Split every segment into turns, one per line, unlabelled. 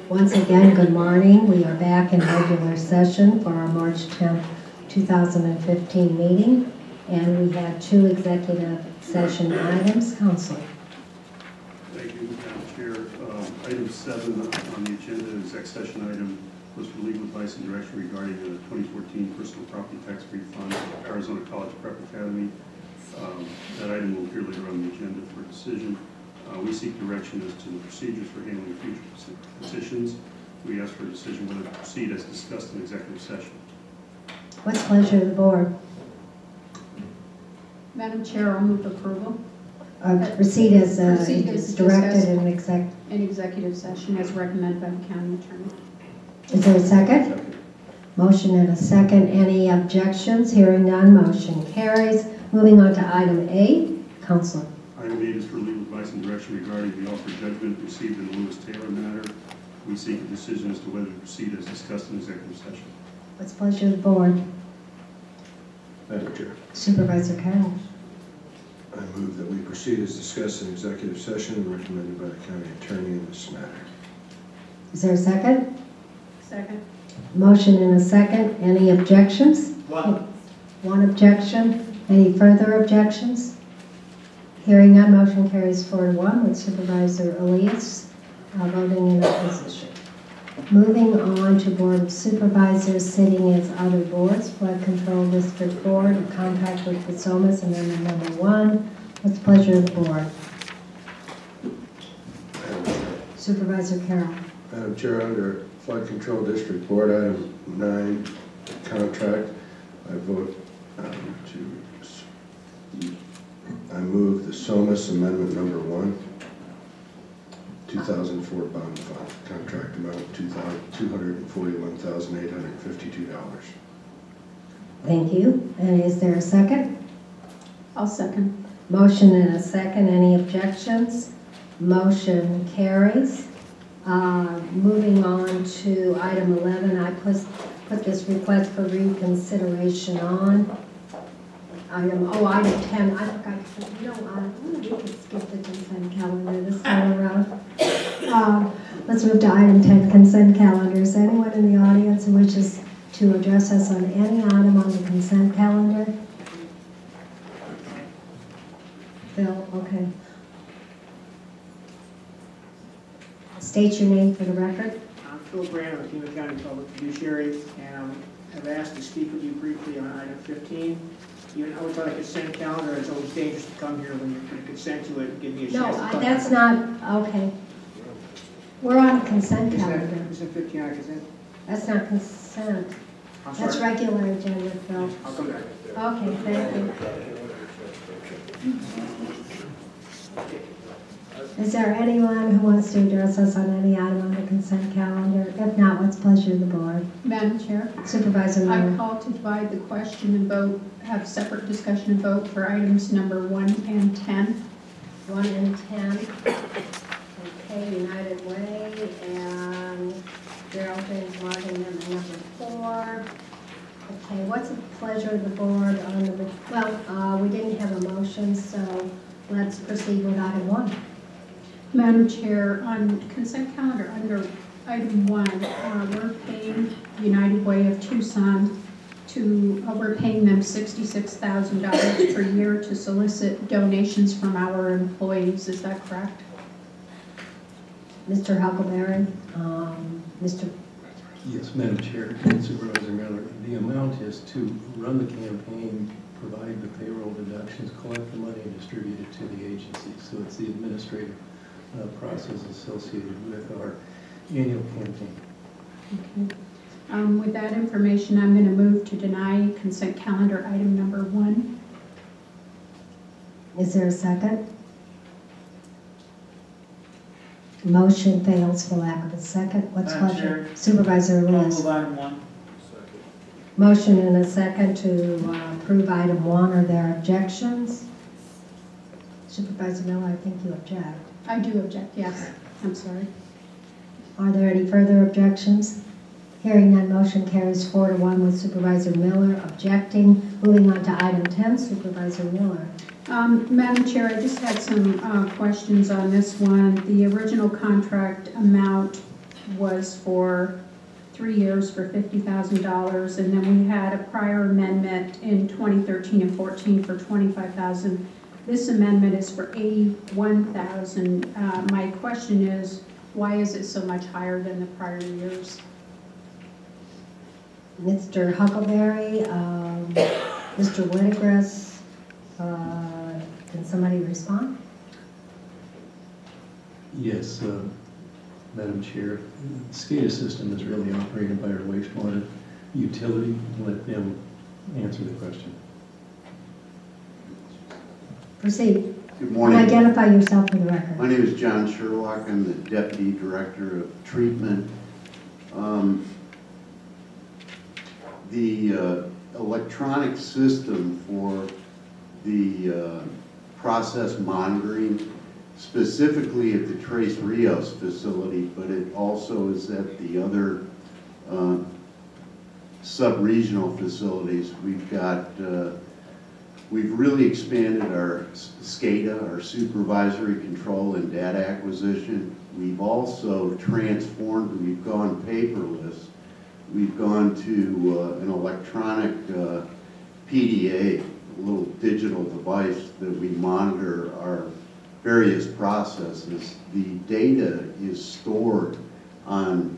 Once again, good morning. We are back in regular session for our March 10th, 2015 meeting, and we have 2 executive session items. Council.
Thank you, Madam Chair. Item 7 on the agenda is exec session item was for legal advice and direction regarding the 2014 personal property tax refund for Arizona College Prep Academy. That item will appear later on the agenda for decision. We seek direction as to the procedures for handling future petitions. We ask for a decision whether to proceed as discussed in executive session.
What's the pleasure of the board?
Madam Chair, I'll move approval.
Proceed as directed in
executive session as recommended by the county attorney.
Is there a second?
Second.
Motion and a second. Any objections? Hearing none, motion carries. Moving on to item 8. Councilor.
Item 8 is for legal advice and direction regarding the offer judgment received in the Lewis Taylor matter. We seek a decision as to whether to proceed as discussed in executive session.
What's the pleasure of the board?
Madam Chair,
Supervisor Carroll.
I move that we proceed as discussed in executive session recommended by the county attorney in this matter.
Is there a second?
Second.
Motion and a second. Any objections? One objection. Any further objections? Hearing none, motion carries 4-1 with Supervisor Elias voting in opposition. Moving on to Board of Supervisors sitting as other boards, Flood Control District Board, a contract with Pasomas, Amendment number 1. What's the pleasure of the board? Supervisor Carroll.
Madam Chair, under Flood Control District Board, item 9, contract, I vote I move the SOMAS Amendment number 1, 2004 bond fund, contract amount $241,852.
Thank you. And is there a second?
I'll second.
Motion and a second. Any objections? Motion carries. Moving on to item 11, I put this request for reconsideration on. Item 10. I forgot. We can skip the consent calendar this time around. Let's move to item 10, consent calendar. Is anyone in the audience who wishes to address us on any item on the consent calendar? Bill, okay. State your name for the record.
I'm Phil Brand of the Pima County Public Fiduciary, and I've asked to speak with you briefly on item 15. Even though it's on a consent calendar, it's always dangerous to come here when you're going to consent to it and give me a chance to talk.
No, that's not, okay. We're on a consent calendar.
Isn't 15 on a consent?
That's not consent.
I'm
That's
sorry.
regular agenda, Phil.
I'll come back.
Okay, thank you. Is there anyone who wants to address us on any item on the consent calendar? If not, what's the pleasure of the board?
Madam Chair,
Supervisor
I
Miller.
call to divide the question and vote, have separate discussion and vote for items number 1 and 10.
1 and 10. Okay, United Way and Gerald James Martin, number 4. Okay, what's the pleasure of the board on the, well, we didn't have a motion, so let's proceed with item 1.
Madam Chair, on consent calendar under item 1, we're paying United Way of Tucson we're paying them $66,000 per year to solicit donations from our employees. Is that correct?
Mr. Huckleberry, Mr.
Yes, Madam Chair and Supervisor Miller, the amount is to run the campaign, provide the payroll deductions, collect the money, and distribute it to the agency. So it's the administrative process associated with our annual campaign.
Okay. With that information, I'm going to move to deny consent calendar item number 1.
Is there a second? Motion fails for lack of a second. What's
Madam
pleasure?
Chair.
Supervisor
I'll
Lewis.
move item 1.
Motion and a second to approve item 1. Are there objections? Supervisor Miller, I think you object.
I do object, yes. I'm sorry.
Are there any further objections? Hearing none, motion carries 4-1 with Supervisor Miller objecting. Moving on to item 10, Supervisor Miller.
Madam Chair, I just had some questions on this one. The original contract amount was for 3 years for $50,000, and then we had a prior amendment in 2013 and 14 for $25,000. This amendment is for $81,000. My question is, why is it so much higher than the prior years?
Mr. Huckleberry, Mr. Wintegris, can somebody respond?
Yes, Madam Chair, the SCADA system is really operated by our wastewater utility. Let them answer the question.
Proceed.
Good
And
morning.
identify yourself for the record.
My name is John Sherlock. I'm the Deputy Director of Treatment. The electronic system for the process monitoring, specifically at the Tres Rios facility, but it also is at the other sub-regional facilities. We've really expanded our SCADA, our supervisory control and data acquisition. We've also transformed, we've gone paperless. We've gone to an electronic PDA, a little digital device that we monitor our various processes. The data is stored on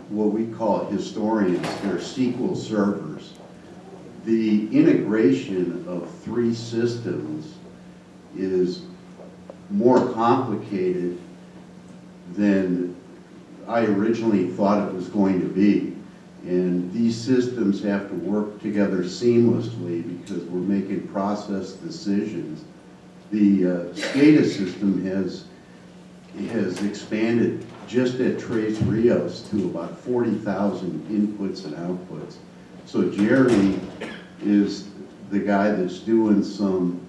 what we call historians. They're SQL servers. The integration of 3 systems is more complicated than I originally thought it was going to be. And these systems have to work together seamlessly because we're making process decisions. The SCADA system has expanded just at Tres Rios to about 40,000 inputs and outputs. So Jeremy is the guy that's doing some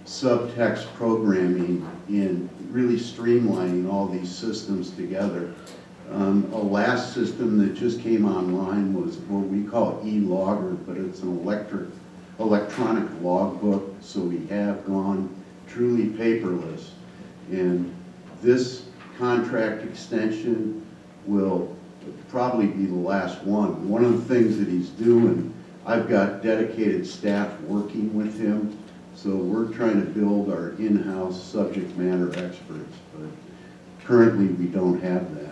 subtext programming in really streamlining all these systems together. A last system that just came online was what we call e-logger, but it's an electronic logbook, so we have gone truly paperless. And this contract extension will probably be the last one. One of the things that he's doing, I've got dedicated staff working with him, so we're trying to build our in-house subject matter experts, but currently we don't have that.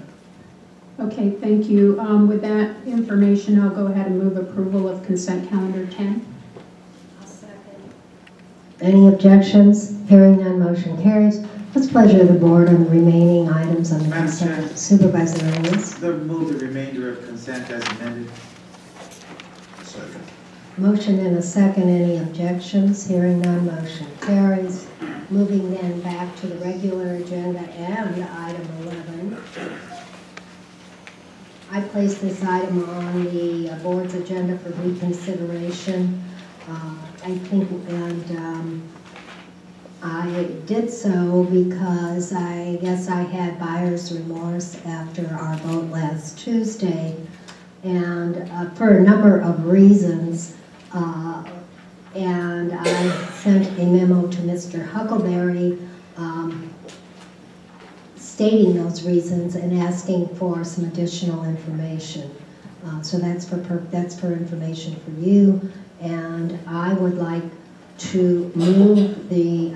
Okay, thank you. With that information, I'll go ahead and move approval of consent calendar 10.
Any objections? Hearing none, motion carries. What's the pleasure of the board on the remaining items on the
Madam
consent?
Chair.
Supervisor Lewis.
Move the remainder of consent as amended.
Second.
Motion and a second. Any objections? Hearing none, motion carries. Moving then back to the regular agenda and item 11. I placed this item on the board's agenda for reconsideration. I think, and I did so because I guess I had buyer's remorse after our vote last Tuesday, and for a number of reasons. And I sent a memo to Mr. Huckleberry stating those reasons and asking for some additional information. So that's for information for you, and I would like to move the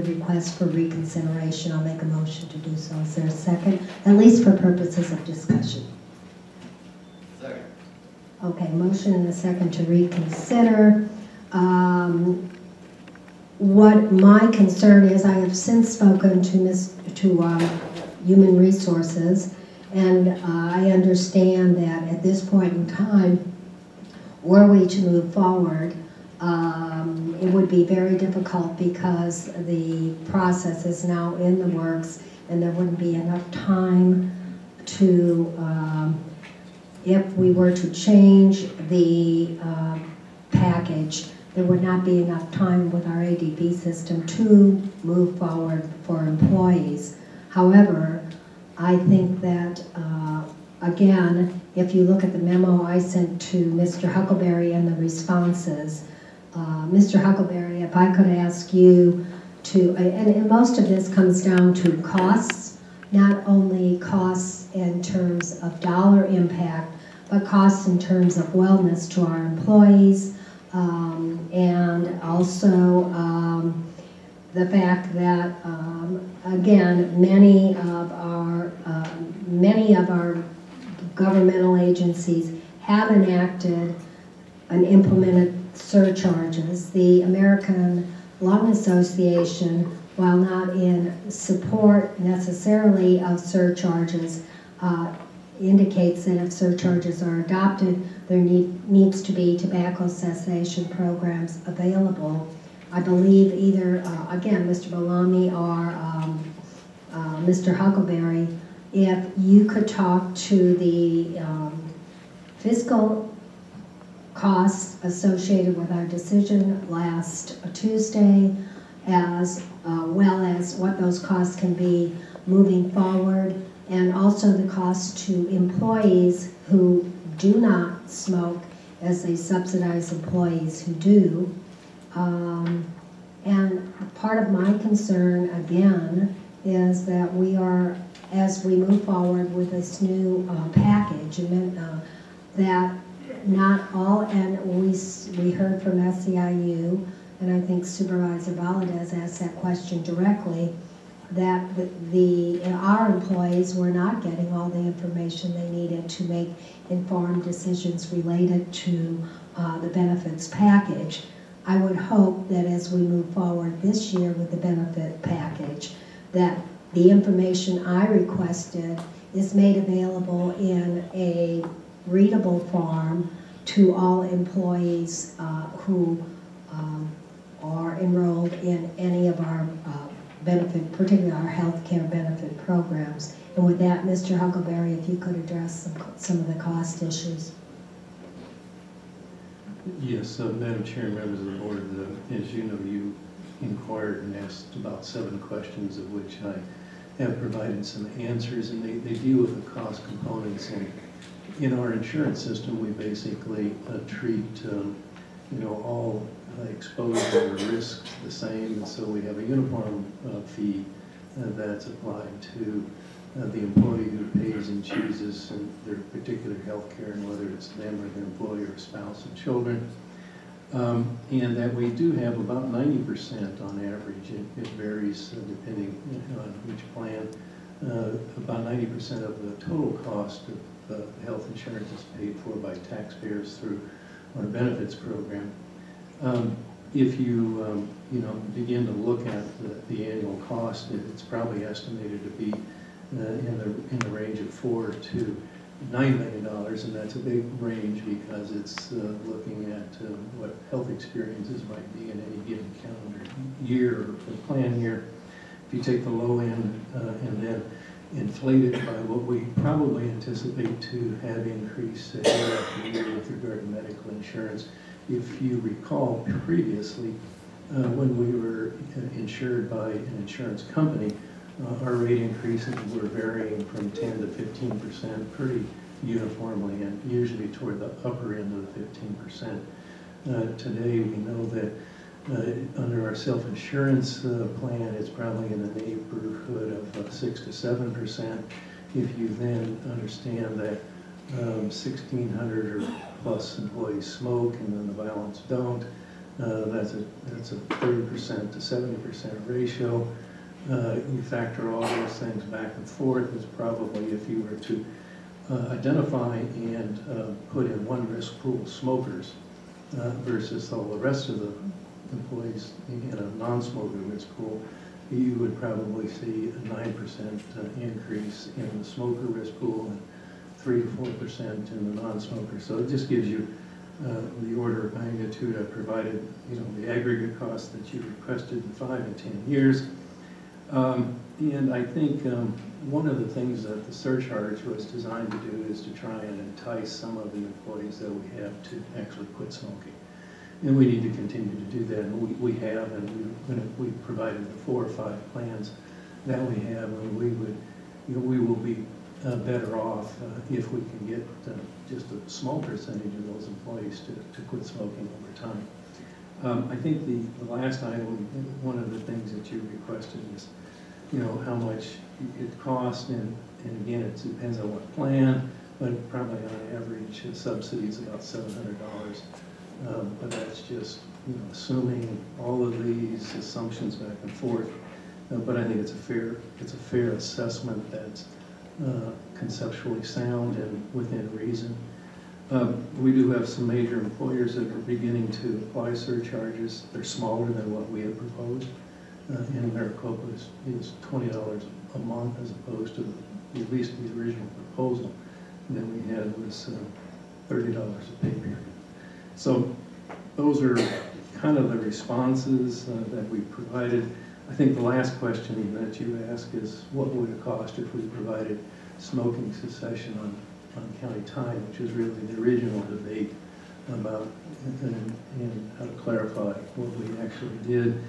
request for reconsideration. I'll make a motion to do so. Is there a second? At least for purposes of discussion.
Second.
Okay, motion and a second to reconsider. What my concern is, I have since spoken to Human Resources, and I understand that at this point in time, were we to move forward, it would be very difficult because the process is now in the works, and there wouldn't be enough time to, if we were to change the package, there would not be enough time with our ADP system to move forward for employees. However, I think that, again, if you look at the memo I sent to Mr. Huckleberry and the responses, Mr. Huckleberry, if I could ask you to, and most of this comes down to costs, not only costs in terms of dollar impact, but costs in terms of wellness to our employees, and also the fact that, again, many of our governmental agencies have enacted and implemented surcharges. The American Lung Association, while not in support necessarily of surcharges, indicates that if surcharges are adopted, there needs to be tobacco cessation programs available. I believe either, again, Mr. Bellamy or Mr. Huckleberry, if you could talk to the fiscal costs associated with our decision last Tuesday, as well as what those costs can be moving forward, and also the cost to employees who do not smoke as they subsidize employees who do. And part of my concern, again, is that we are, as we move forward with this new package, that not all, and we heard from SEIU, and I think Supervisor Valadez asked that question directly, that our employees were not getting all the information they needed to make informed decisions related to the benefits package. I would hope that as we move forward this year with the benefit package, that the information I requested is made available in a readable form to all employees who are enrolled in any of our benefit, particularly our health care benefit programs. And with that, Mr. Huckleberry, if you could address some of the cost issues.
Yes, Madam Chair and members of the board, as you know, you inquired and asked about 7 questions, of which I have provided some answers, and they deal with the cost components. And in our insurance system, we basically treat all exposure or risks the same, and so we have a uniform fee that's applied to the employee who pays and chooses their particular health care, and whether it's them or their employer, spouse, and children. And that we do have about 90% on average. It varies depending on each plan. About 90% of the total cost of health insurance is paid for by taxpayers through our benefits program. If you begin to look at the annual cost, it's probably estimated to be in the range of $4 to $9 million, and that's a big range because it's looking at what health experiences might be in any given calendar year or plan year. If you take the low end and then inflate it by what we probably anticipate to have increase year after year with regard to medical insurance. If you recall previously, when we were insured by an insurance company, our rate increases were varying from 10 to 15% pretty uniformly, and usually toward the upper end of the 15%. Today we know that Under our self-insurance plan, it's probably in the neighborhood of 6 to 7%. If you then understand that 1,600 or plus employees smoke and then the balance don't, that's a 30% to 70% ratio. You factor all those things back and forth, it's probably, if you were to identify and put in one risk pool smokers versus all the rest of the employees in a non-smoker risk pool, you would probably see a 9% increase in the smoker risk pool and 3 to 4% in the non-smoker. So it just gives you the order of magnitude. I provided, the aggregate cost that you requested in 5 and 10 years. And I think one of the things that the surcharge was designed to do is to try and entice some of the employees that we have to actually quit smoking. And we need to continue to do that, and we have, and we provided the 4 or 5 plans that we have, and we would, we will be better off if we can get just a small percentage of those employees to quit smoking over time. I think the last item, one of the things that you requested is, how much it costs, and again, it depends on what plan, but probably on average, subsidy is about $700. But that's just, assuming all of these assumptions back and forth. But I think it's a fair assessment that's conceptually sound and within reason. We do have some major employers that are beginning to apply surcharges. They're smaller than what we have proposed. And Maricopa is $20 a month as opposed to at least the original proposal that we had was $30 a pay period. So those are kind of the responses that we provided. I think the last question that you asked is what would it cost if we provided smoking cessation on county time, which is really the original debate about and how to clarify what we actually did.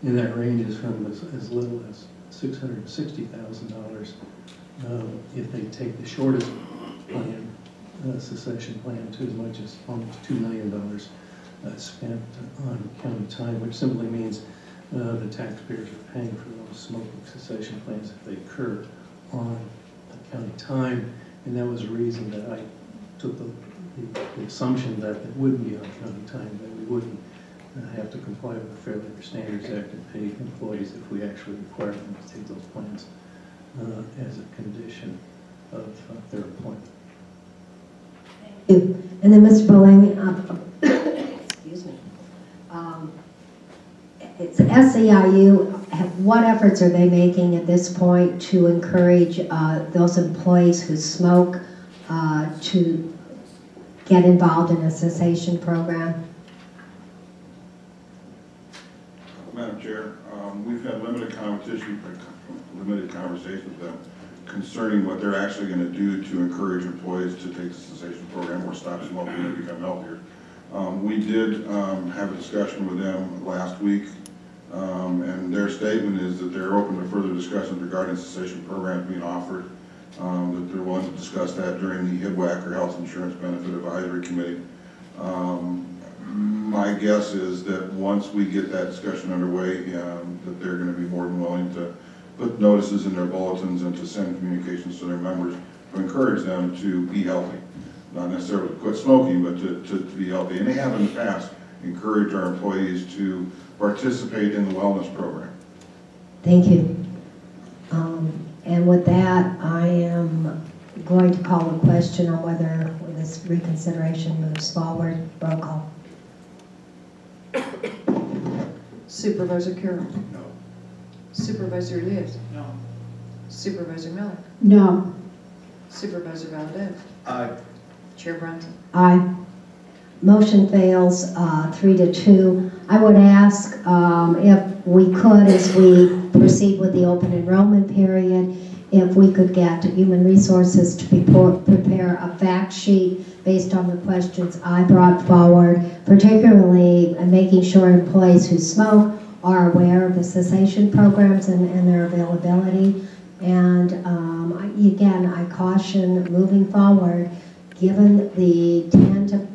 And that ranges from as little as $660,000 if they take the shortest plan, cessation plan, to as much as almost $2 million spent on county time, which simply means the taxpayers are paying for those smoking cessation plans if they occur on county time. And that was the reason that I took the assumption that it wouldn't be on county time, that we wouldn't have to comply with the Fair Labor Standards Act and pay employees if we actually require them to take those plans as a condition of their employment.
And then Mr. Bellamy, excuse me, it's SEIU, what efforts are they making at this point to encourage those employees who smoke to get involved in a cessation program?
Madam Chair, we've had limited conversations with them concerning what they're actually going to do to encourage employees to take the cessation program or stop smoking and become healthier. We did have a discussion with them last week, and their statement is that they're open to further discussions regarding cessation programs being offered, that they're willing to discuss that during the HIBWAC or Health Insurance Benefit Advisory Committee. My guess is that once we get that discussion underway, that they're going to be more than willing to put notices in their bulletins and to send communications to their members to encourage them to be healthy. Not necessarily to quit smoking, but to be healthy. And they have in the past encouraged our employees to participate in the wellness program.
Thank you. And with that, I am going to call a question on whether this reconsideration moves forward. Roll call.
Supervisor Carroll.
No.
Supervisor Elias.
No.
Supervisor Miller.
No.
Supervisor Valdez.
Aye.
Chair Brunson.
Aye. Motion fails 3-2. I would ask if we could, as we proceed with the open enrollment period, if we could get Human Resources to prepare a fact sheet based on the questions I brought forward, particularly making sure employees who smoke are aware of the cessation programs and their availability. And again, I caution moving forward, given the 10 to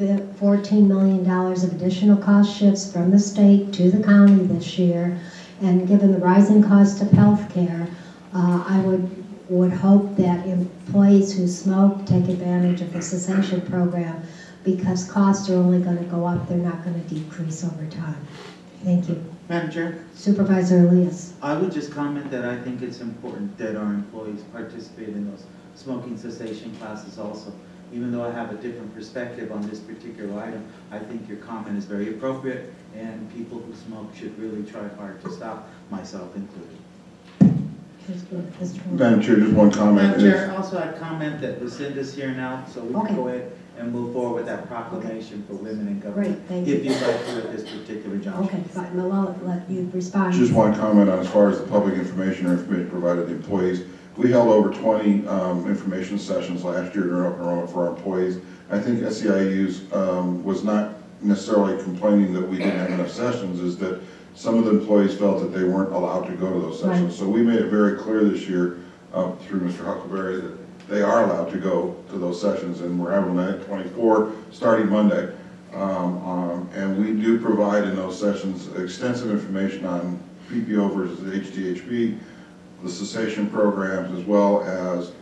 $14 million of additional cost shifts from the state to the county this year. And given the rising cost of health care, I would hope that employees who smoke take advantage of the cessation program, because costs are only going to go up, they're not going to decrease over time. Thank you.
Madam Chair,
Supervisor Elias.
I would just comment that I think it's important that our employees participate in those smoking cessation classes also. Even though I have a different perspective on this particular item, I think your comment is very appropriate, and people who smoke should really try hard to stop, myself included.
Madam Chair, just one comment.
Madam Chair, also I'd comment that Lucinda's here now, so we
Okay.
can go ahead and move forward with that proclamation for women in government.
Great, thank you.
If you'd like to at this particular juncture.
Okay, fine. Well, I'll let you respond.
Just one comment on as far as the public information or information provided to employees. We held over 20 information sessions last year during open enrollment for our employees. I think SEIU's was not necessarily complaining that we didn't have enough sessions, is that some of the employees felt that they weren't allowed to go to those sessions.
Right.
So we made it very clear this year through Mr. Huckleberry that they are allowed to go to those sessions, and we're having them at 24 starting Monday. And we do provide in those sessions extensive information on PPO versus HDHP, the cessation programs, as well as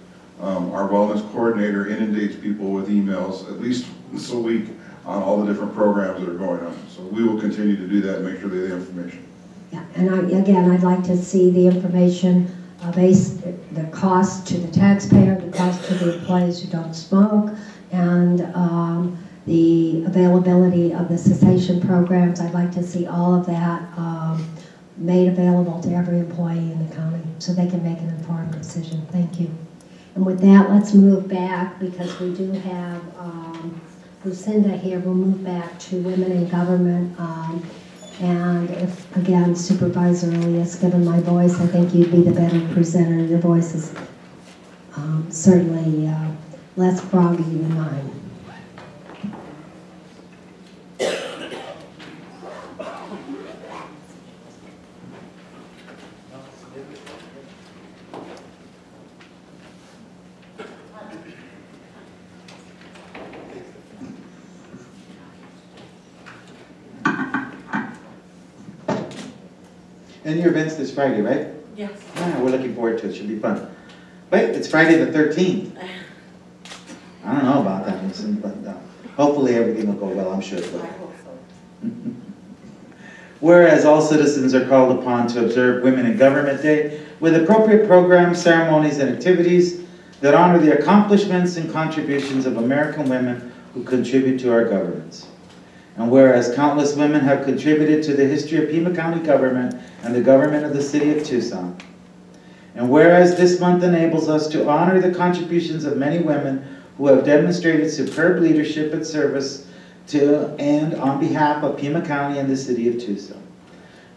our wellness coordinator inundates people with emails at least once a week on all the different programs that are going on. So we will continue to do that and make sure they have the information.
Yeah, and again, I'd like to see the information based, the cost to the taxpayer, the cost to the employees who don't smoke, and the availability of the cessation programs. I'd like to see all of that made available to every employee in the county so they can make an informed decision. Thank you. And with that, let's move back, because we do have Lucinda here. We'll move back to women in government. And if, again, Supervisor Elias, given my voice, I think you'd be the better presenter. Your voice is certainly less froggy than mine.
And your event's this Friday, right?
Yes.
Yeah, we're looking forward to it. Should be fun. Wait, it's Friday the 13th. I don't know about that, but hopefully everything will go well, I'm sure it will.
I hope so.
Whereas all citizens are called upon to observe Women in Government Day with appropriate programs, ceremonies, and activities that honor the accomplishments and contributions of American women who contribute to our governments. And whereas countless women have contributed to the history of Pima County government and the government of the city of Tucson. And whereas this month enables us to honor the contributions of many women who have demonstrated superb leadership and service to and on behalf of Pima County and the city of Tucson.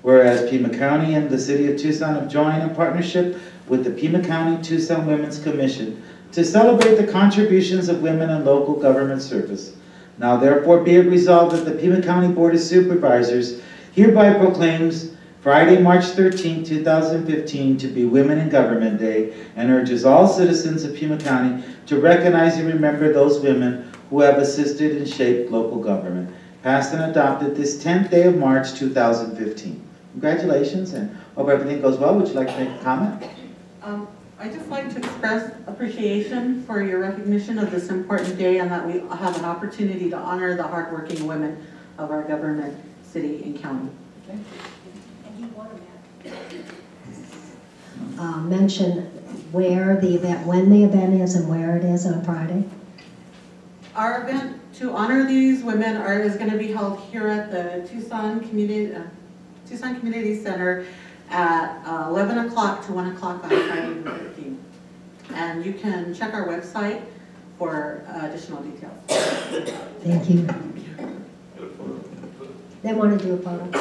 Whereas Pima County and the city of Tucson have joined in partnership with the Pima County Tucson Women's Commission to celebrate the contributions of women in local government service. Now therefore be it resolved that the Pima County Board of Supervisors hereby proclaims Friday, March 13, 2015 to be Women in Government Day, and urges all citizens of Pima County to recognize and remember those women who have assisted and shaped local government. Passed and adopted this 10th day of March 2015. Congratulations, and hope everything goes well. Would you like to make a comment?
I'd just like to express appreciation for your recognition of this important day, and that we have an opportunity to honor the hardworking women of our government, city, and county. Okay.
Mention where the event, when the event is, and where it is on Friday.
Our event to honor these women is going to be held here at the Tucson Community Center at 11 o'clock to 1 o'clock on Friday the 13th. And you can check our website for additional details.
Thank you. They want to do a photo.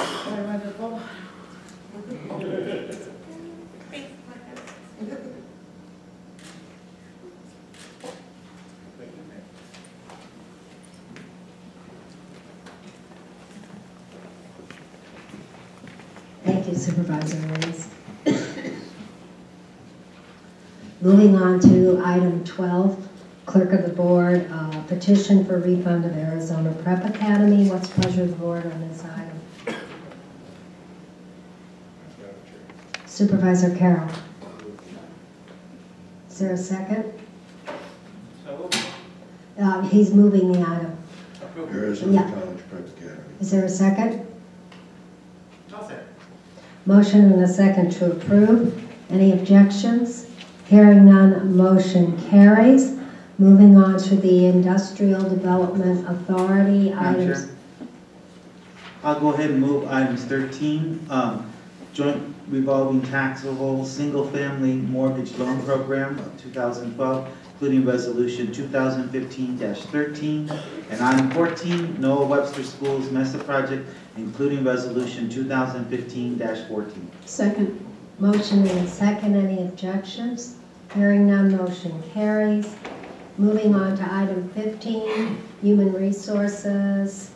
Thank you, Supervisor Reeds. Moving on to item 12, Clerk of the Board, petition for refund of Arizona Prep Academy. What's the pleasure of the Board on this item? Supervisor Carroll. Is there a second? He's moving the item.
Arizona
Yeah.
College Prep Academy.
Is there a second?
I'll say.
Motion and a second to approve. Any objections? Hearing none, motion carries. Moving on to the Industrial Development Authority
Madam
items.
Chair, I'll go ahead and move items 13, joint revolving taxable single-family mortgage loan program of 2012, including resolution 2015-13, and item 14, Noah Webster Schools Mesa project, including resolution 2015-14.
Second.
Motion and a second. Any objections? Hearing none, motion carries. Moving on to item 15, Human Resources.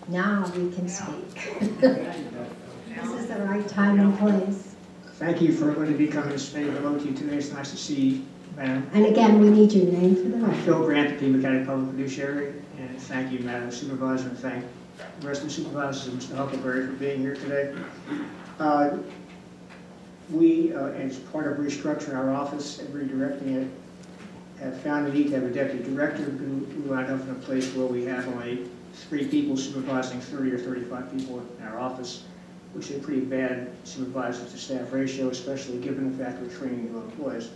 Now we can speak. This is the right time and place.
Thank you for letting me come and say hello to you today. It's nice to see you, Madam.
And again, we need your name for the
I'm
record.
Phil Grant, the Pima County Public Fiduciary, and thank you, Madam Supervisor, and thank the rest of the supervisors and Mr. Huckleberry for being here today. We, as part of restructuring our office and redirecting it, have found the need to have a deputy director who wound up in a place where we have only 3 people supervising 30 or 35 people in our office, which is a pretty bad supervisor to staff ratio, especially given the fact we're training new employees.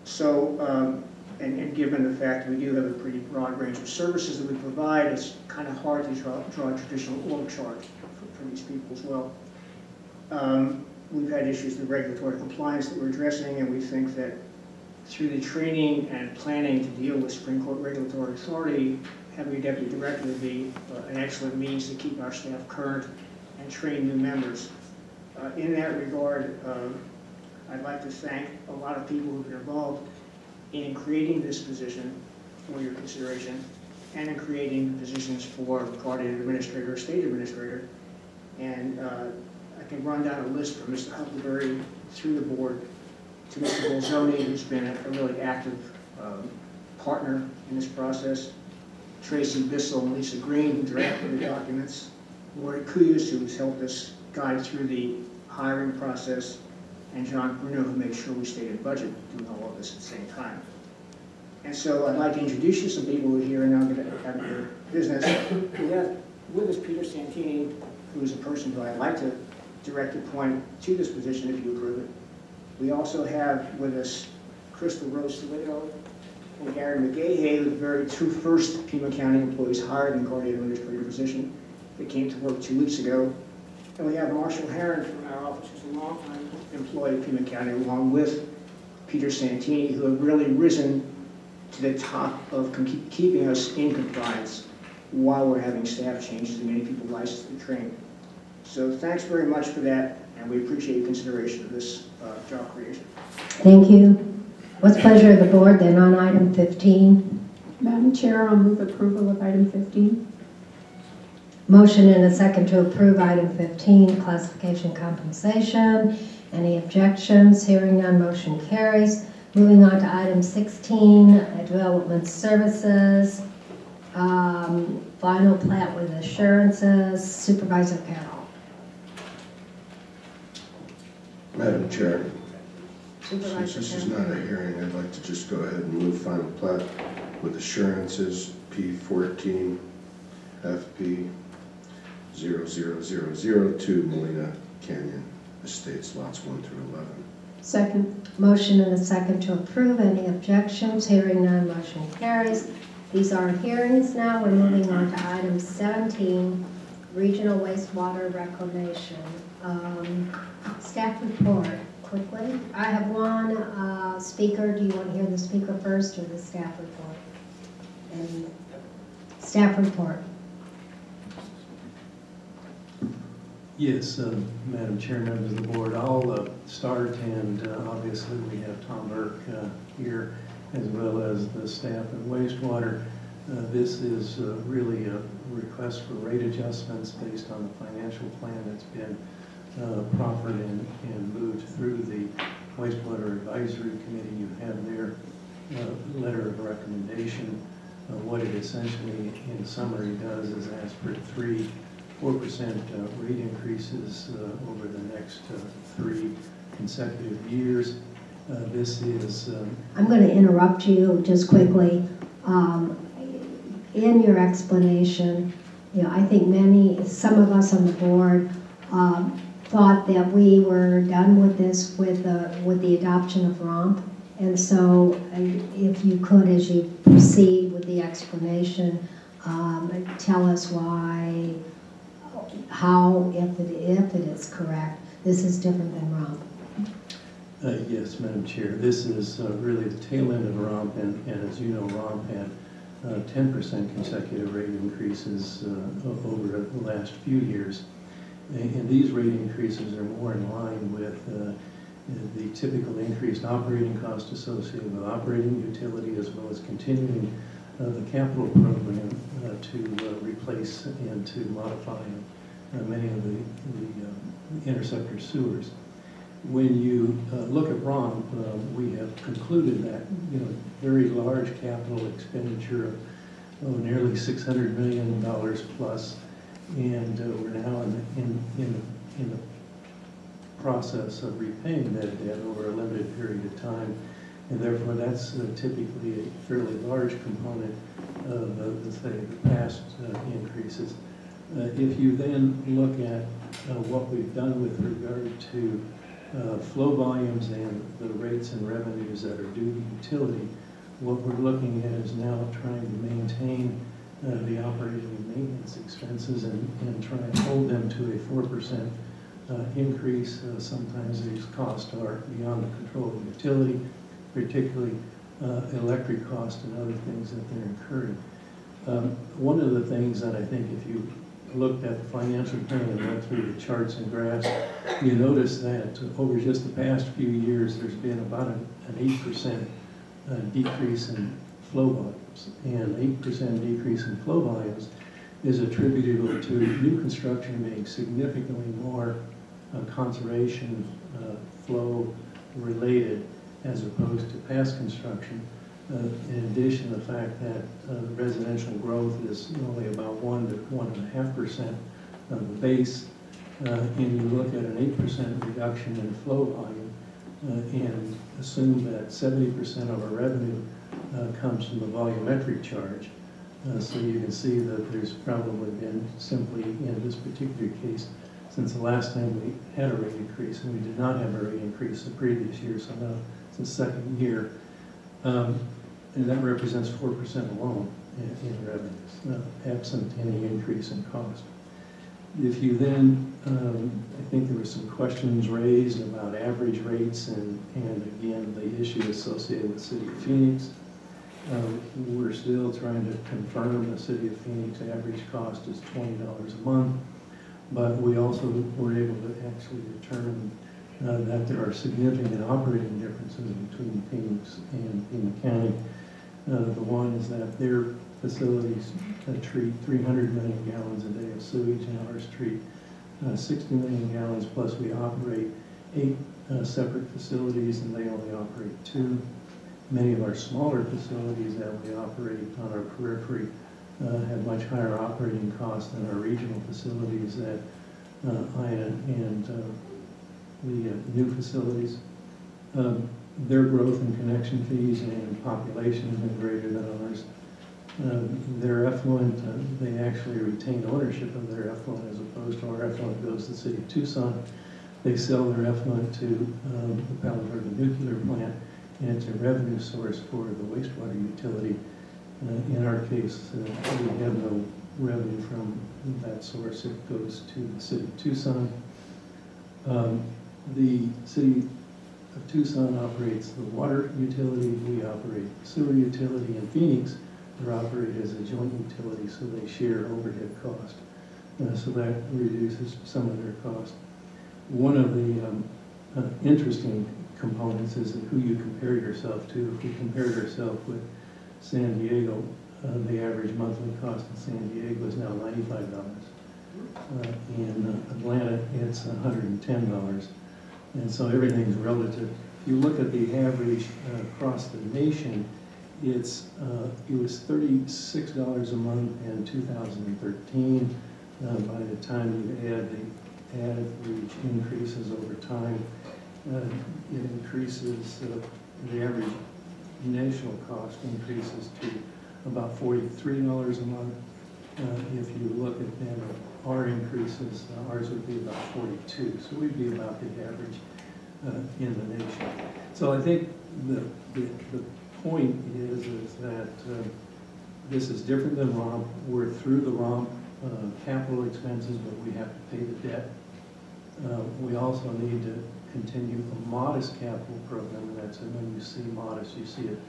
So, and given the fact we do have a pretty broad range of services that we provide, it's kind of hard to draw a traditional org chart for these people as well. We've had issues with regulatory compliance that we're addressing, and we think that through the training and planning to deal with Supreme Court regulatory authority, having a deputy director would be an excellent means to keep our staff current and train new members. In that regard, I'd like to thank a lot of people who've been involved in creating this position for your consideration and in creating positions for guardian administrator or state administrator. And I can run down a list from Mr. Huckleberry through the board to Mr. Bolzoni, who's been a really active partner in this process, Tracy Bissell and Lisa Green, who drafted the documents, Lori Kuyus, who's helped us guide through the hiring process, and John Bruno, who makes sure we stay in budget, doing all of this at the same time. And so I'd like to introduce you to some people who are here and now going to have your business. We have with us Peter Santini, who is a person who I'd like to direct a point to this position if you approve it. We also have with us Crystal Rose Salido and Gary McGahey, the very 2 first Pima County employees hired in the guardian administrator position that came to work 2 weeks ago. And we have Marshall Herron from our office, who's a longtime employee of Pima County, along with Peter Santini, who have really risen to the top of keeping us in compliance while we're having staff changes and many people licensed and trained. So thanks very much for that, and we appreciate your consideration of this job creation.
Thank you. What's the pleasure of the Board then on item 15?
Madam Chair, I'll move approval of item 15.
Motion and a second to approve item 15, classification compensation. Any objections? Hearing none, motion carries. Moving on to item 16, development services, final plat with assurances. Supervisor Carroll.
Madam Chair, since
Supervisor
this is
Carroll.
not a hearing, I'd like to just go ahead and move final plat with assurances P14 FP 00002 Molina Canyon Estates lots 1 through 11.
Second.
Motion and a second to approve. Any objections? Hearing none, motion carries. These are hearings now. We're moving on to item 17, regional wastewater reclamation. Staff report, quickly. I have one speaker. Do you want to hear the speaker first or the staff report? And staff report.
Yes, Madam Chair, members of the board, I'll start, and obviously we have Tom Burke here, as well as the staff at wastewater. This is really a request for rate adjustments based on the financial plan that's been proffered and moved through the wastewater advisory committee you have there. letter of recommendation. What it essentially, in summary, does is ask for 4% rate increases over the next 3 consecutive years. This is...
I'm going to interrupt you just quickly. In your explanation, I think some of us on the board thought that we were done with this with the adoption of ROMP. And so if you could, as you proceed with the explanation, tell us why, how, if it is correct, this is different than ROMP.
Yes, Madam Chair. This is really the tail end of ROMP, and as you know, ROMP had 10% consecutive rate increases over the last few years. And these rate increases are more in line with the typical increased operating cost associated with operating utility, as well as continuing the capital program to replace and to modify many of the interceptor sewers. When you look at ROMP, we have concluded that very large capital expenditure of nearly $600 million plus, and we're now in the process of repaying that debt over a limited period of time, and therefore that's typically a fairly large component of the past increases. If you then look at what we've done with regard to flow volumes and the rates and revenues that are due to utility, what we're looking at is now trying to maintain the operating and maintenance expenses and try and hold them to a 4% increase. Sometimes these costs are beyond the control of the utility, particularly electric costs and other things that they're incurring. One of the things that I think, if you looked at the financial plan and went through the charts and graphs, you notice that over just the past few years, there's been about an 8% decrease in flow volumes. And 8% decrease in flow volumes is attributable to new construction being significantly more conservation flow related as opposed to past construction. In addition, the fact that residential growth is only about 1 to 1.5% of the base, and you look at an 8% reduction in flow volume and assume that 70% of our revenue comes from the volumetric charge. So you can see that there's probably been simply, in this particular case, since the last time we had a rate increase, and we did not have a rate increase the previous year, so now it's the second year. And that represents 4% alone in revenues, absent any increase in cost. If you then, I think there were some questions raised about average rates and again, the issue associated with the City of Phoenix. We're still trying to confirm the City of Phoenix average cost is $20 a month, but we also were able to actually determine that there are significant operating differences between Phoenix and Pima County. The one is that their facilities treat 300 million gallons a day of sewage, and ours treat 60 million gallons, plus we operate 8 separate facilities, and they only operate 2. Many of our smaller facilities that we operate on our periphery have much higher operating costs than our regional facilities at Ina and the new facilities. Their growth in connection fees and population has been greater than ours. Their effluent, they actually retain ownership of their effluent as opposed to our effluent goes to the City of Tucson. They sell their effluent to the Palo Verde nuclear plant, and it's a revenue source for the wastewater utility. In our case, we have no revenue from that source. It goes to the City of Tucson. The City of Tucson operates the water utility. We operate the sewer utility. In Phoenix, they're operated as a joint utility, so they share overhead cost. So that reduces some of their cost. One of the interesting components is who you compare yourself to. If we compared ourselves with San Diego, the average monthly cost in San Diego is now $95. In Atlanta, it's $110. And so everything's relative. If you look at the average across the nation, it was $36 a month in 2013. By the time you add the average increases over time, it increases, the average national cost increases to about $43 a month. If you look at then our increases, ours would be about 42, so we'd be about the average in the nation. So I think the point is that this is different than ROMP. We're through the ROMP capital expenses, but we have to pay the debt. We also need to continue a modest capital program, and that's, and when you see modest, you see it,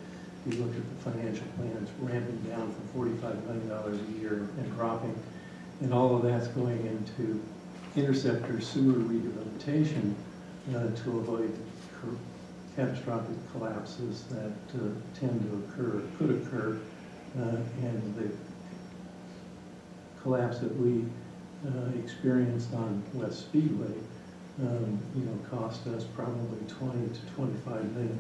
you look at the financial plan, it's ramping down from $45 million a year and dropping, and all of that's going into interceptor sewer rehabilitation to avoid catastrophic collapses that tend to occur, could occur, and the collapse that we experienced on West Speedway, cost us probably $20 to $25 million.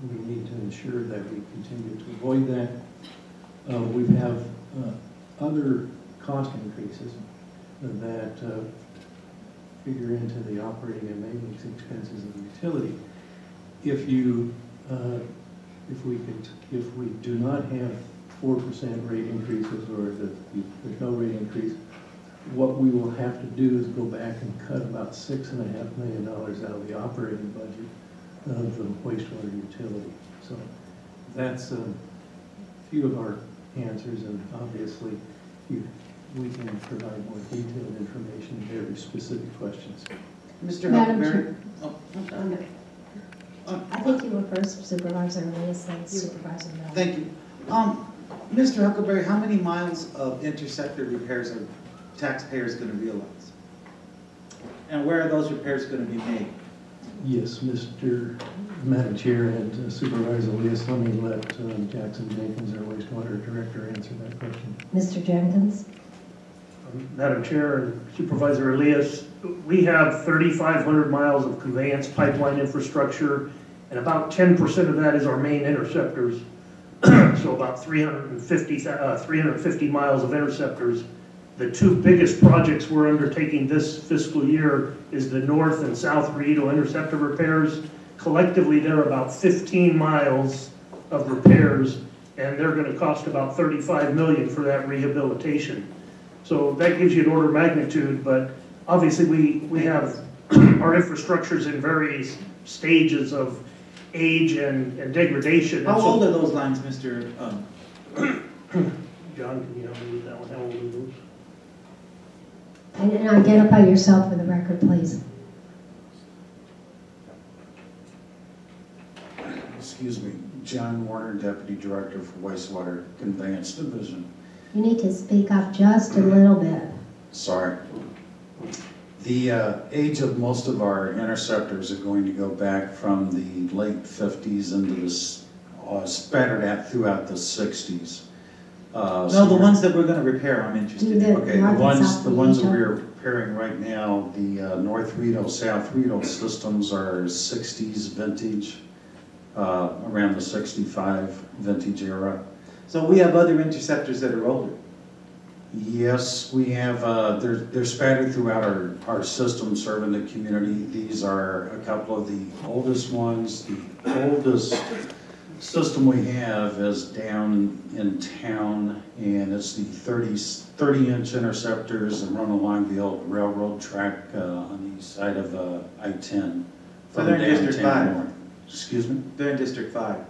We need to ensure that we continue to avoid that. We have other cost increases that figure into the operating and maintenance expenses of the utility. If we do not have 4% rate increases, or there's no rate increase, what we will have to do is go back and cut about $6.5 million out of the operating budget of the wastewater utility. So that's a few of our answers, and obviously we can provide more detailed information to very specific questions.
Mr.
Madam
Huckleberry?
Chair. I think you were first, Supervisor Elias, then Supervisor Miller.
Thank you. Mr. Huckleberry, how many miles of interceptor repairs are taxpayers going to realize? And where are those repairs going to be made?
Yes, Madam Chair and Supervisor Elias, let me let Jackson Jenkins, our wastewater director, answer that question.
Mr. Jenkins?
Madam Chair and Supervisor Elias, we have 3,500 miles of conveyance pipeline infrastructure, and about 10% of that is our main interceptors. So about 350 miles of interceptors. The two biggest projects we're undertaking this fiscal year is the North and South Rito interceptor repairs. Collectively, they're about 15 miles of repairs, and they're going to cost about $35 million for that rehabilitation. So that gives you an order of magnitude, but obviously we have our infrastructures in various stages of age and degradation.
How old are those lines, Mr.
John, can you help me with that one? How old are those?
And identify yourself for the record, please.
Excuse me, John Warner, Deputy Director for Wastewater Conveyance Division.
You need to speak up just a little bit.
Sorry. The age of most of our interceptors are going to go back from the late 50s into this, spattered out throughout the 60s.
No, the ones that we're going to repair, I'm interested in.
Okay, the ones that we're repairing right now, the North Rito, South Rito systems are 60s vintage, around the 65 vintage era.
So we have other interceptors that are older?
Yes, we have, they're scattered throughout our system serving the community. These are a couple of the oldest ones. The oldest system we have is down in town, and it's the 30-inch interceptors that run along the old railroad track on the east side of I-10.
So they're in District 5?
North. Excuse me?
They're in District 5.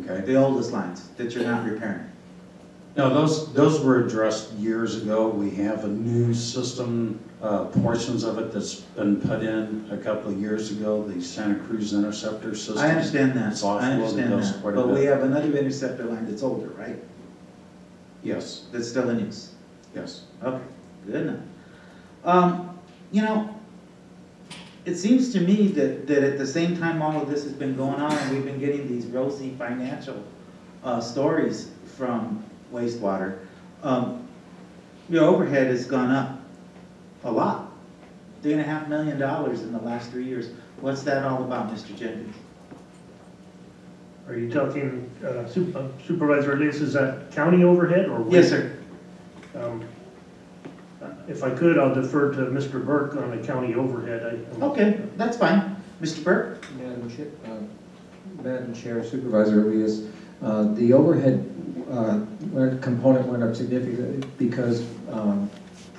Okay.
The oldest lines that you're not repairing?
No, those were addressed years ago. We have a new system, portions of it that's been put in a couple of years ago, the Santa Cruz interceptor system.
I understand that.
It's
I understand that. But we have another interceptor line that's older, right?
Yes.
That's still in use?
Yes.
Okay, good enough. It seems to me that at the same time all of this has been going on, and we've been getting these rosy financial stories from wastewater, your overhead has gone up a lot. $3.5 million in the last 3 years. What's that all about, Mr. Jenkins?
Are you talking, Supervisor Elias, is that county overhead or?
Yes, sir.
If I could, I'll defer to Mr. Burke on the county overhead.
Okay, that's fine. Mr. Burke?
Madam Chair, Supervisor Elias, the overhead component went up significantly because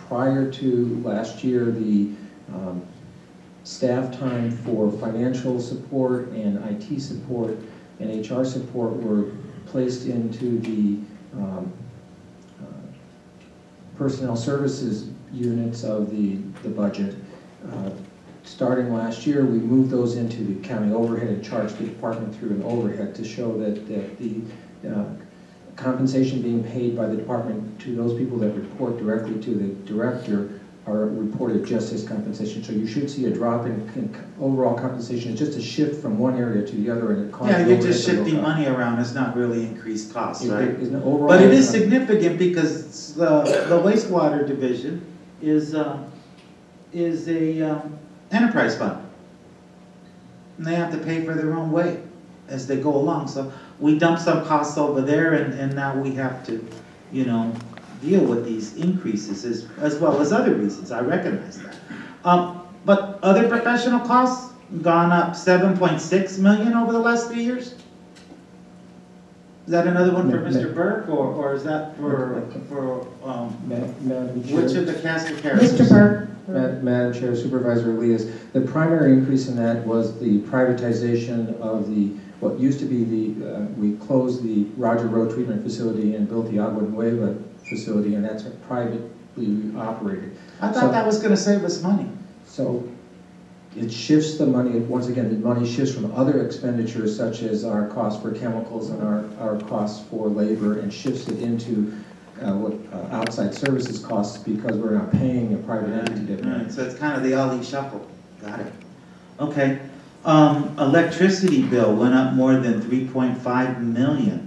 prior to last year, the staff time for financial support and IT support and HR support were placed into the personnel services units of the budget. Starting last year, we moved those into the county overhead and charged the department through an overhead to show that the compensation being paid by the department to those people that report directly to the director are reported just as compensation. So you should see a drop in overall compensation. It's just a shift from one area to the other, and it causes
Yeah, you're just shifting money around. It's not really increased costs, right?
Overall,
but it is significant because the wastewater division is a enterprise fund. And they have to pay for their own way as they go along. So we dump some costs over there, and now we have to, you know, deal with these increases as well as other reasons. I recognize that. But other professional costs gone up 7.6 million over the last 3 years? Is that another one for Mr. Burke, or is that for
Madam Chair,
which of the cast of characters?
Mr. Burke.
Madam Chair, Supervisor Elias, the primary increase in that was the privatization of what used to be we closed the Roger Road Treatment Facility and built the Agua Nueva facility, and that's privately operated.
I thought that was going to save us money.
So it shifts the money, once again, the money shifts from other expenditures such as our cost for chemicals and our costs for labor, and shifts it into outside services costs because we're not paying a private entity to
Right, so it's kind of the Ali shuffle. Got it. Okay. Electricity bill went up more than 3.5 million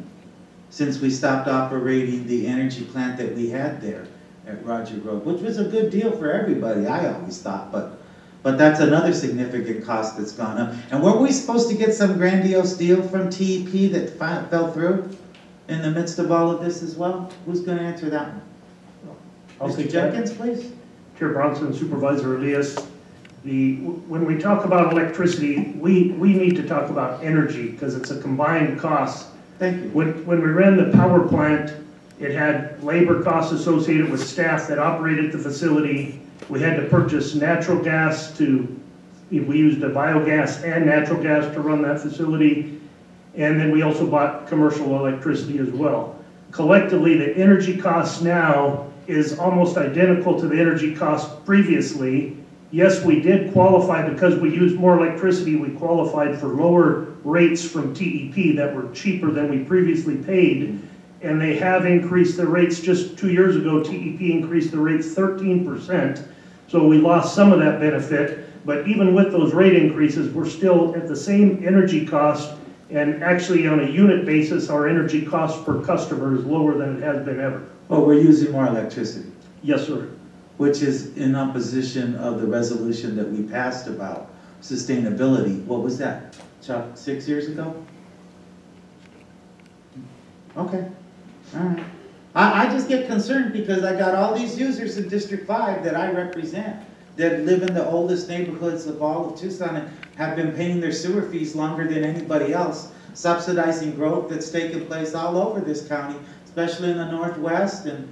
since we stopped operating the energy plant that we had there at Roger Road, which was a good deal for everybody, I always thought, but that's another significant cost that's gone up. And were we supposed to get some grandiose deal from TEP that fell through in the midst of all of this as well? Who's going to answer that one? Mr. Jenkins, please.
Chair Bronson, Supervisor Elias, when we talk about electricity, we need to talk about energy because it's a combined cost.
Thank you.
When we ran the power plant, it had labor costs associated with staff that operated the facility. We had to purchase natural gas we used the biogas and natural gas to run that facility. And then we also bought commercial electricity as well. Collectively, the energy cost now is almost identical to the energy cost previously. Yes, we did qualify because we used more electricity. We qualified for lower rates from TEP that were cheaper than we previously paid. And they have increased the rates. Just 2 years ago, TEP increased the rates 13%. So we lost some of that benefit. But even with those rate increases, we're still at the same energy cost. And actually, on a unit basis, our energy cost per customer is lower than it has been ever.
Oh, we're using more electricity.
Yes, sir.
Which is in opposition of the resolution that we passed about sustainability. What was that, Chuck, 6 years ago? Okay, all right. I just get concerned because I got all these users in District 5 that I represent that live in the oldest neighborhoods of all of Tucson and have been paying their sewer fees longer than anybody else, subsidizing growth that's taken place all over this county, especially in the Northwest and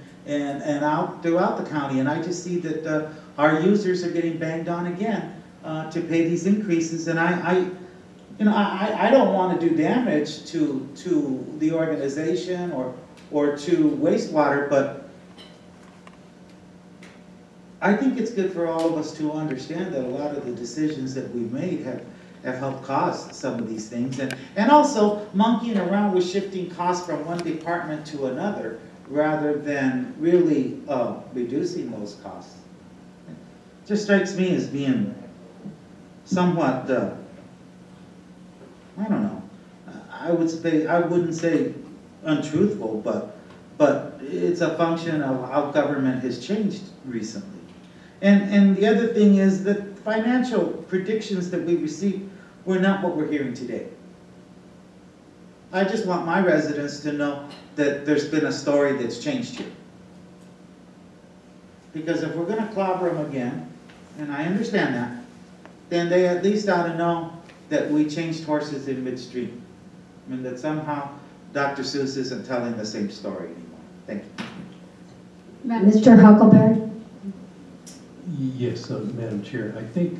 out throughout the county. And I just see that our users are getting banged on again to pay these increases. And I don't want to do damage to the organization or to wastewater, but I think it's good for all of us to understand that a lot of the decisions that we've made have helped cause some of these things. And also monkeying around with shifting costs from one department to another rather than really reducing those costs. It just strikes me as being somewhat, I don't know, I wouldn't say untruthful, but it's a function of how government has changed recently. And the other thing is that financial predictions that we received were not what we're hearing today. I just want my residents to know that there's been a story that's changed here. Because if we're gonna clobber them again, and I understand that, then they at least ought to know that we changed horses in midstream. And that somehow Dr. Seuss isn't telling the same story anymore. Thank you.
Mr. Huckleberry?
Yes, Madam Chair. I think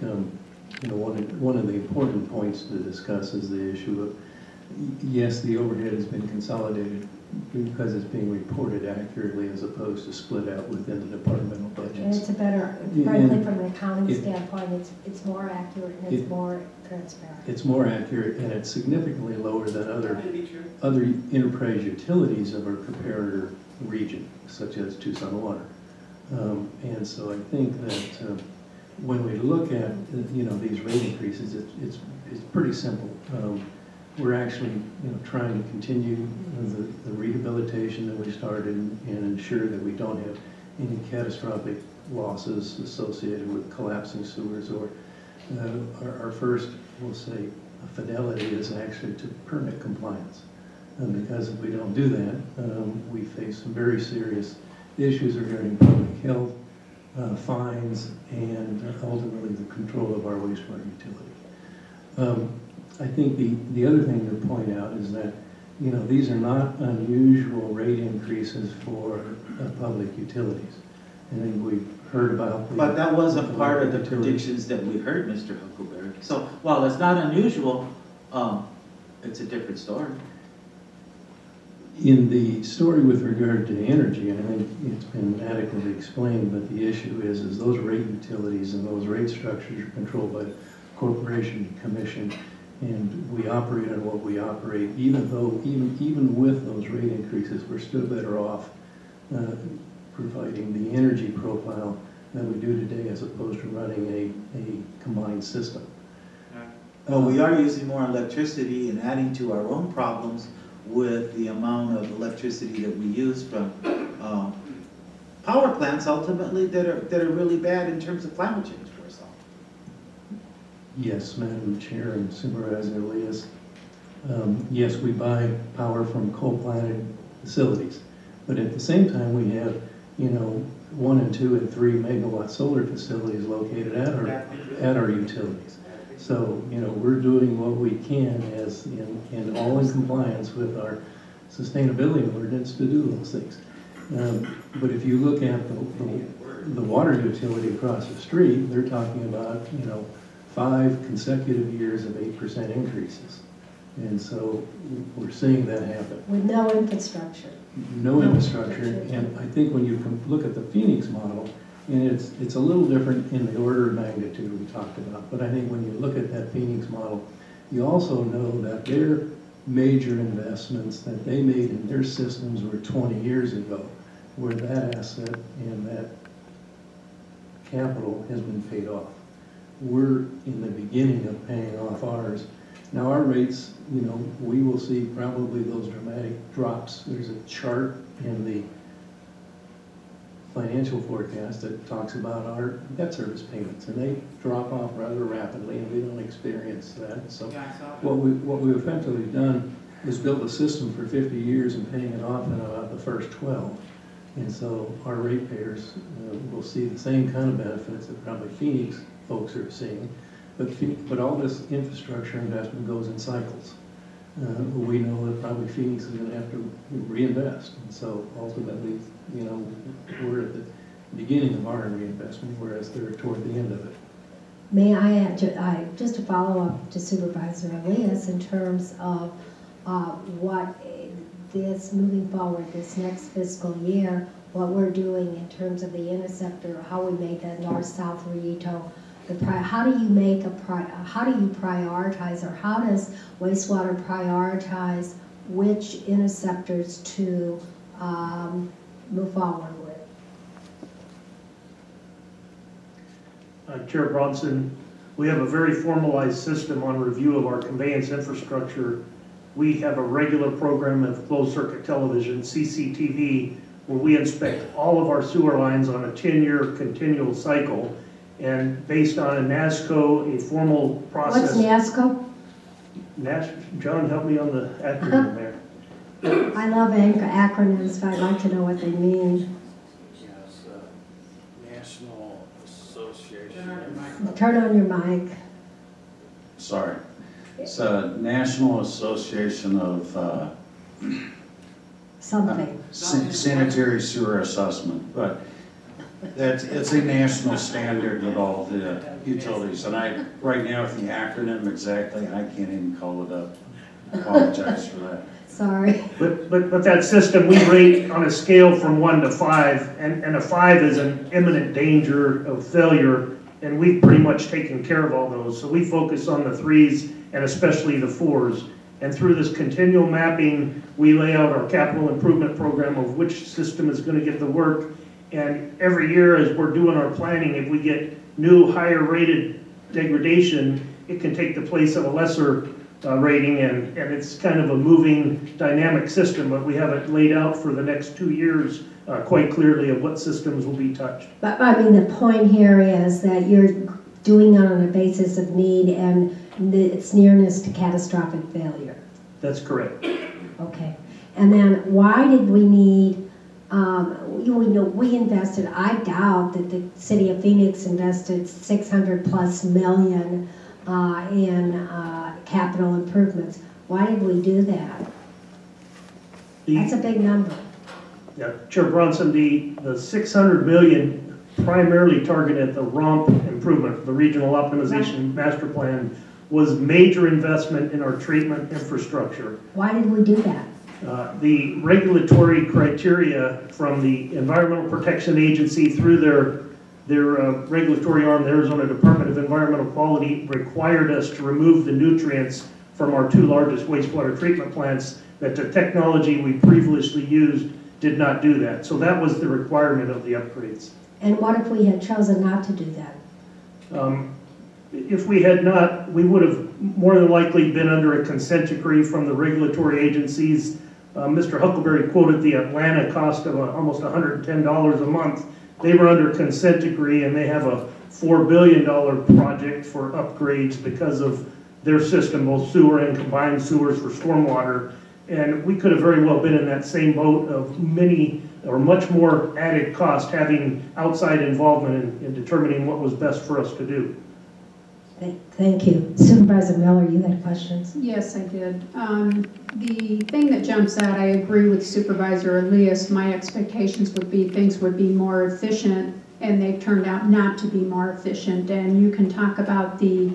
one of the important points to discuss is the issue of, yes, the overhead has been consolidated because it's being reported accurately as opposed to split out within the departmental
And
budgets.
it's a better, frankly, from an accounting standpoint, it's more accurate and it's more transparent.
It's more accurate and it's significantly lower than other enterprise utilities of our comparator region, such as Tucson Water. And so I think that when we look at these rate increases, it's pretty simple. We're actually trying to continue the rehabilitation that we started and ensure that we don't have any catastrophic losses associated with collapsing sewers, or our first, we'll say, fidelity is actually to permit compliance. Because if we don't do that, we face some very serious issues regarding public health, fines, and ultimately the control of our wastewater utility. I think the other thing to point out is that these are not unusual rate increases for public utilities. I think we've heard about
but that wasn't part of the predictions that we heard, Mr. Huckleberry. So while it's not unusual, it's a different story.
In the story with regard to energy, and I think it's been adequately explained, but the issue is those rate utilities and those rate structures are controlled by the Corporation Commission, and we operate on what we operate. Even with those rate increases, we're still better off providing the energy profile that we do today as opposed to running a combined system.
Well, we are using more electricity and adding to our own problems with the amount of electricity that we use from power plants, ultimately, that are really bad in terms of climate change for us all.
Yes, Madam Chair and Supervisor Elias. Yes, we buy power from coal-planted facilities, but at the same time, we have 1 and 2 and 3 megawatt solar facilities located at our utilities. So, we're doing what we can as in all in compliance with our sustainability ordinance to do those things. But if you look at the water utility across the street, they're talking about, 5 consecutive years of 8% increases. And so we're seeing that happen.
With no infrastructure.
No infrastructure. And I think when you look at the Phoenix model, and it's a little different in the order of magnitude we talked about, but I think when you look at that Phoenix model, you also know that their major investments that they made in their systems were 20 years ago, where that asset and that capital has been paid off. We're in the beginning of paying off ours. Now our rates, we will see probably those dramatic drops. There's a chart in the financial forecast that talks about our debt service payments, and they drop off rather rapidly, and we don't experience that. So what we've effectively done is build a system for 50 years and paying it off in about the first 12. And so our ratepayers will see the same kind of benefits that probably Phoenix folks are seeing, but all this infrastructure investment goes in cycles. We know that probably Phoenix is going to have to reinvest, and so ultimately, we're at the beginning of our reinvestment, whereas they're toward the end of it.
May I add, just to follow up to Supervisor Elias in terms of what this, moving forward, this next fiscal year, what we're doing in terms of the interceptor, how we make that north-south Rito, how do you prioritize, or how does wastewater prioritize which interceptors to move forward with?
Chair Bronson, we have a very formalized system on review of our conveyance infrastructure. We have a regular program of closed circuit television, CCTV, where we inspect all of our sewer lines on a 10-year continual cycle. And based on a NASCO, a formal process.
What's NASCO?
John, help me on the acronym there.
I love acronyms, but I'd like to know what they mean.
Yes, National Association.
Turn on your mic.
Sorry. It's a National Association of
Something.
Sanitary Sewer Assessment, but it's a national standard with all the utilities. And right now with the acronym exactly, I can't even call it up. Apologize for that.
Sorry.
But that system, we rate on a scale from 1 to 5, and a 5 is an imminent danger of failure, and we've pretty much taken care of all those. So we focus on the 3s and especially the 4s. And through this continual mapping, we lay out our capital improvement program of which system is going to get the work. And every year as we're doing our planning, if we get new higher rated degradation, it can take the place of a lesser rating, and it's kind of a moving dynamic system, but we have it laid out for the next 2 years quite clearly of what systems will be touched.
But I mean, the point here is that you're doing it on a basis of need and its nearness to catastrophic failure.
That's correct.
Okay. And then why did we need, we invested, I doubt that the city of Phoenix invested $600+ million in capital improvements. Why did we do that? That's a big number.
Yeah, Chair Bronson, the $600 million primarily targeted the ROMP improvement, the Regional Optimization Master Plan, was major investment in our treatment infrastructure.
Why did we do that?
The regulatory criteria from the Environmental Protection Agency through their regulatory arm, the Arizona Department of Environmental Quality, required us to remove the nutrients from our 2 largest wastewater treatment plants, that the technology we previously used did not do that. So that was the requirement of the upgrades.
And what if we had chosen not to do that?
If we had not, we would have more than likely been under a consent decree from the regulatory agencies. Mr. Huckleberry quoted the Atlanta cost of almost $110 a month. They were under consent decree, and they have a $4 billion project for upgrades because of their system, both sewer and combined sewers for stormwater. And we could have very well been in that same boat of many or much more added cost, having outside involvement in determining what was best for us to do.
Thank you. Supervisor Miller, you had questions?
Yes, I did. The thing that jumps out, I agree with Supervisor Elias. My expectations would be things would be more efficient, and they've turned out not to be more efficient. And you can talk about the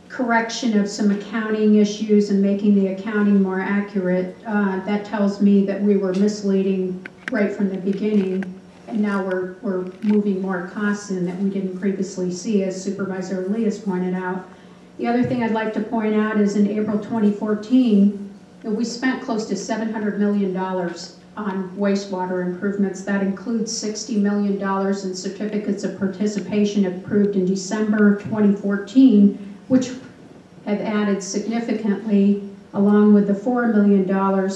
correction of some accounting issues and making the accounting more accurate. That tells me that we were misleading right from the beginning, and now we're moving more costs in that we didn't previously see, as Supervisor Elias pointed out. The other thing I'd like to point out is in April 2014, we spent close to $700 million on wastewater improvements. That includes $60 million in certificates of participation approved in December 2014, which have added significantly, along with the $4 million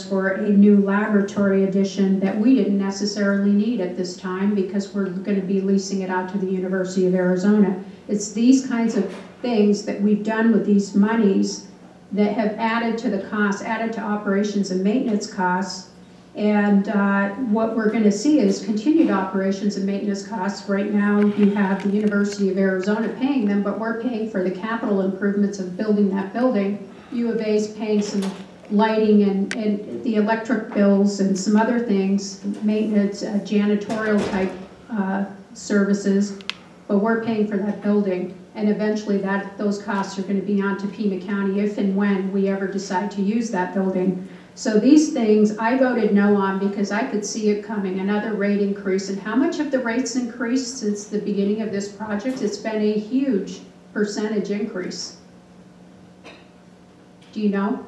for a new laboratory addition that we didn't necessarily need at this time because we're going to be leasing it out to the University of Arizona. It's these kinds of things that we've done with these monies that have added to the costs, added to operations and maintenance costs. And what we're going to see is continued operations and maintenance costs. Right now, you have the University of Arizona paying them, but we're paying for the capital improvements of building that building. U of A is paying some lighting and the electric bills and some other things, maintenance, janitorial type services, but we're paying for that building. And eventually those costs are going to be on to Pima County if and when we ever decide to use that building. So these things I voted no on because I could see it coming, another rate increase. And how much have the rates increased since the beginning of this project? It's been a huge percentage increase. Do you know?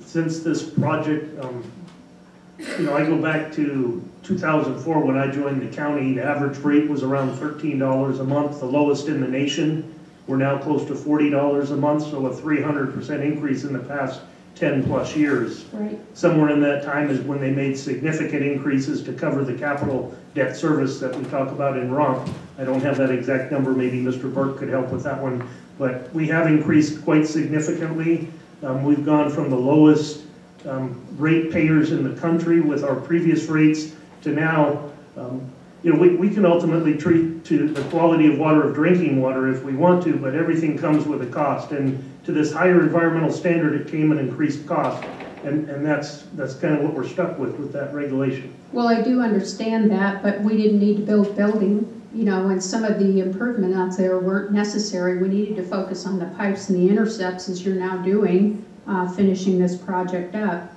Since this project, I go back to 2004 when I joined the county. The average rate was around $13 a month, the lowest in the nation. We're now close to $40 a month, so a 300% increase in the past 10-plus years.
Right.
Somewhere in that time is when they made significant increases to cover the capital debt service that we talk about in ROMP. I don't have that exact number, maybe Mr. Burke could help with that one, but we have increased quite significantly. We've gone from the lowest rate payers in the country with our previous rates to now, you know, we can ultimately treat to the quality of water of drinking water if we want to, but everything comes with a cost. And to this higher environmental standard, it came an increased cost. And that's kind of what we're stuck with that regulation.
Well, I do understand that, but we didn't need to build building, you know, and some of the improvements out there weren't necessary. We needed to focus on the pipes and the intercepts as you're now doing, finishing this project up.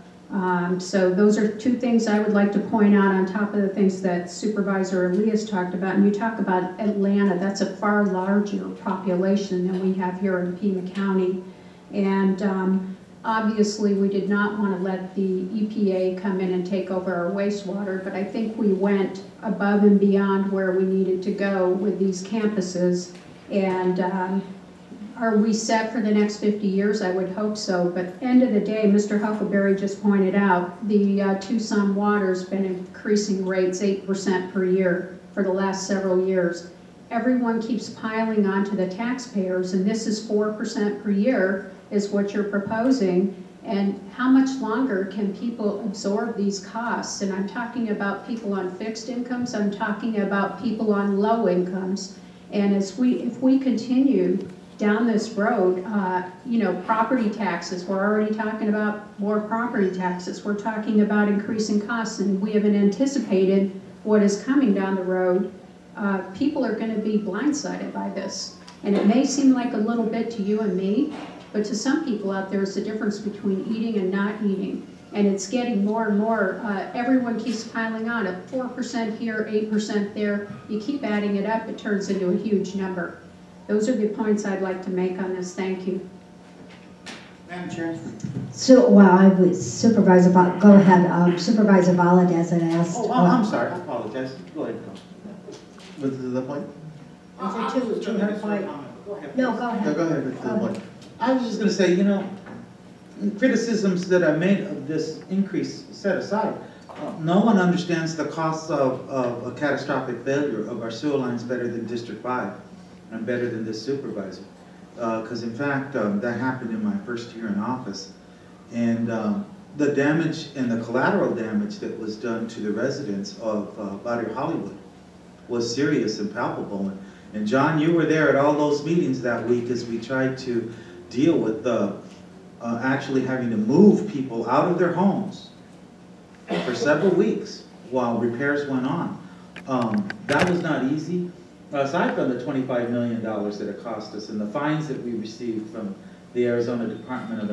So those are two things I would like to point out on top of the things that Supervisor Elias talked about. And you talk about Atlanta, that's a far larger population than we have here in Pima County. And obviously we did not want to let the EPA come in and take over our wastewater, but I think we went above and beyond where we needed to go with these campuses. And are we set for the next 50 years? I would hope so, but end of the day, Mr. Huckleberry just pointed out, the Tucson water's been increasing rates 8% per year for the last several years. Everyone keeps piling onto the taxpayers, and this is 4% per year is what you're proposing. And how much longer can people absorb these costs? And I'm talking about people on fixed incomes, I'm talking about people on low incomes. And if we continue down this road, you know, property taxes, we're already talking about more property taxes. We're talking about increasing costs, and we haven't anticipated what is coming down the road. People are going to be blindsided by this. And it may seem like a little bit to you and me, but to some people out there, it's the difference between eating and not eating. And it's getting more and more. Everyone keeps piling on. At 4% here, 8% there, you keep adding it up, it turns into a huge number. Those are the points I'd like to make on this. Thank you.
Madam Chair.
So, well, I was Supervisor, go ahead. Supervisor Valadez had asked.
Oh, I'm sorry, I apologize. Go ahead, What's the point?
Is it to her point? No, go ahead.
No, go ahead with the point. I was just going to say, you know, criticisms that I made of this increase set aside, no one understands the costs of a catastrophic failure of our sewer lines better than District 5 and better than this supervisor. Because in fact, that happened in my first year in office. And the damage and the collateral damage that was done to the residents of Barrio Hollywood was serious and palpable. And John, you were there at all those meetings that week as we tried to deal with actually having to move people out of their homes for several weeks while repairs went on. That was not easy. Aside from the $25 million that it cost us and the fines that we received from the Arizona Department of